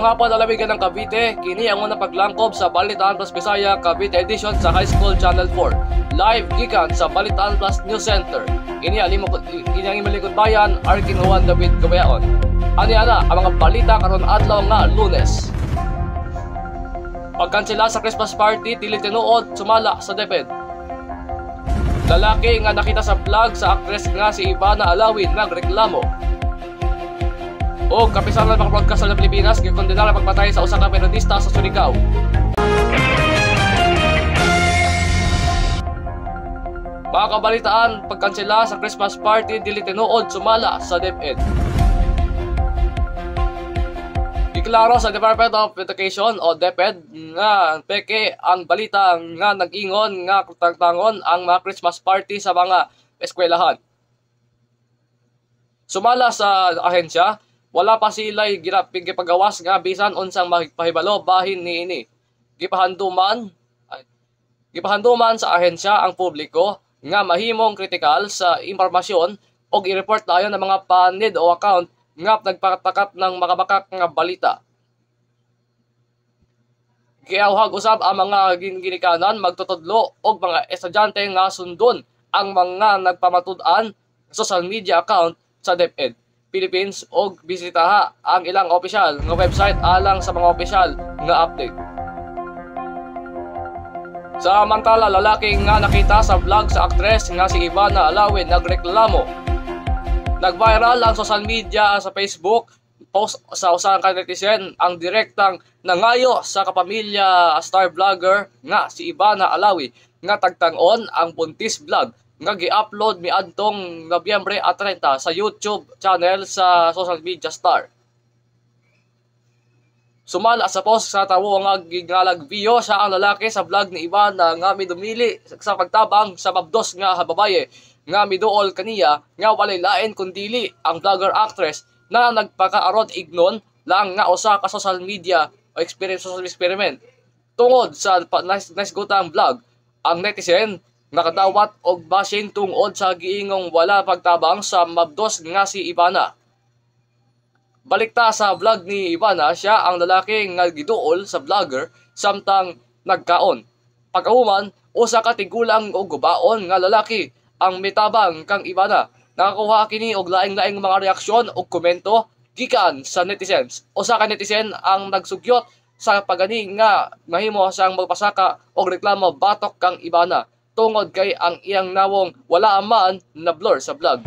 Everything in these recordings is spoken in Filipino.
Mga palalawigan ng Cavite, kini ang unang paglangkob sa Balitaan Plus Bisaya Cavite Edition sa High School Channel 4. Live gikan sa Balitaan Plus News Center. Ini ang imalikod bayan, Arkin Juan David Cabeaon. Aniana ang mga balita karon adlaw nga Lunes. Pagkansela sa Christmas party, dili tinuod sumala sa DepEd. Lalaki nga nakita sa vlog sa actress nga si Ivana Alawin nagreklamo. O kapisanan ng mga broadcast sa Pilipinas gikondenar ang pagpatay sa usa ka periodista sa Surigao. Mga kabalitaan, pagkansela sa Christmas party dili tinuod sumala sa DepEd. Giklaro sa Department of Education o DepEd nga peke ang balita nga nag-ingon nga tangtangon ang mga Christmas party sa mga eskwelahan. Sumala sa ahensya, wala pa sila'y gipagawas nga bisan unsang pahibalo bahin niini. Gipahanduman sa ahensya ang publiko nga mahimong kritikal sa impormasyon o i-report layon ng mga panid o account nga nagpatakat ng makabakak nga balita. Giawhag usab ang mga ginikanan magtutudlo og mga estudyante nga sundon ang mga nagpamatud-an social media account sa DepEd Philippines og bisitaha ang ilang opisyal nga website alang sa mga opisyal nga update. Samantala, lalaki nga nakita sa vlog sa actress nga si Ivana Alawin nagreklamo. Nag-viral ang social media sa Facebook post sa usa ka netizen ang direktang nangayo sa kapamilya star vlogger nga si Ivana Alawi nga tagtang-on ang buntis vlog nga gi-upload miadtong Nobyembre 30 sa YouTube channel sa social media star. Sumala sa post sa tawo nga gingalag video sa ang lalaki sa vlog ni Ivana nga midumili sa pagtabang sa mabdos nga babaye nga miduol kaniya nga walay lain kundili ang vlogger actress na nagpakaarod ignon lang nga usa ka social media o social experiment. Tungod sa nasgutang vlog, ang netizen nakadawat og bashing tungod sa giingong wala pagtabang sa mabdos nga si Ivana. Balikta sa vlog ni Ivana, siya ang lalaki nga giduol sa vlogger samtang nagkaon. Pagkahuman, usa ka tigulang og gubaon nga lalaki ang mitabang kang Ivana. Nakakuha kini og laing-laing mga reaksyon o komento gikan sa netizens. Usa ka netizen ang nagsugyot sa pagani nga mahimo siyang magpasaka og reklamo batok kang Ivana tungod kay ang iyang nawong wala man na blur sa vlog.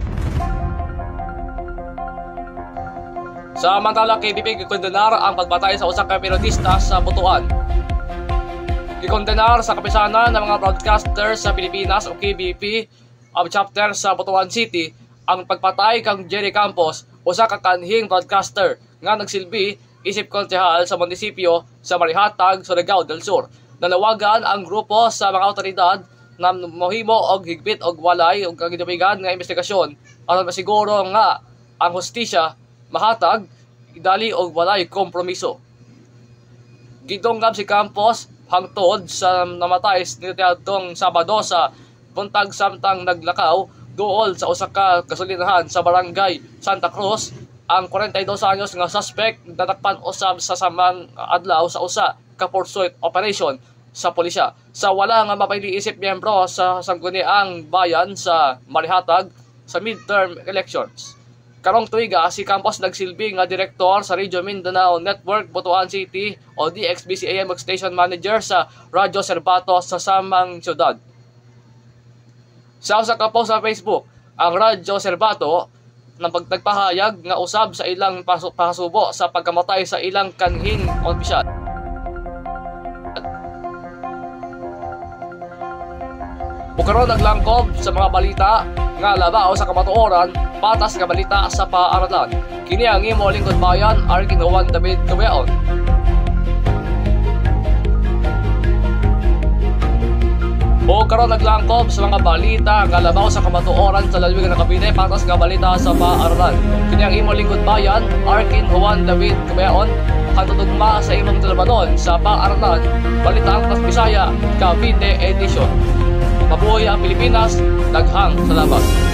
Samantala, KBP gikondenar ang pagpatay sa usa ka periodista sa Butuan. Gikondenar sa kapisanan ng mga broadcaster sa Pilipinas o KBP ang chapter sa Butuan City ang pagpatay kang Jerry Campos, usa ka kanhing broadcaster nga nagsilbi isip konsehal sa munisipyo sa Marihatag, Surigao del Sur. Nanawagan ang grupo sa mga awtoridad na mohimo og higpit og walay og kagidumigan nga investigasyon aron masiguro nga ang hustisya mahatag dali og walay kompromiso. Gidonggam si Campos hangtod sa namatay nitong Sabado sa buntag samtang naglakaw duol sa usa ka gasolinahan sa barangay Santa Cruz. Ang 42 anyos nga suspect natakpan usab sa samang adlaw sa usa ka pursuit operation sa pulisya. Sa wala nga mapailisip miyembro sa sangguniang bayan sa Marihatag sa midterm elections. Karong tuiga, si Campos nagsilbi nga direktor sa Radio Mindanao Network Butuan City o DXBCAM Station Manager sa Radyo Serbato sa samang syudad. Sa usa ka post sa Facebook, ang Radyo Serbato nang pagtagpahayag nga usab sa ilang pasubo sa pagkamatay sa ilang kanhing opisyal. Bukaron naglangkob sa mga balita nga labaw sa kamatuoran patas nga balita sa paaralan. Kini ang imo lingkod bayan, Arkin Juan David Cabeaon. Bukaron naglangkob sa mga balita nga labaw sa kamatuoran sa lalawigan ng Cavite patas nga balita sa paaralan. Kini ang imo lingkod bayan, Arkin Juan David Cabeaon. Katutugma sa imong talabanon sa paaralan, Balitaan Plus Bisaya Cavite Edition. Mabuhay ang Pilipinas, daghang salamat.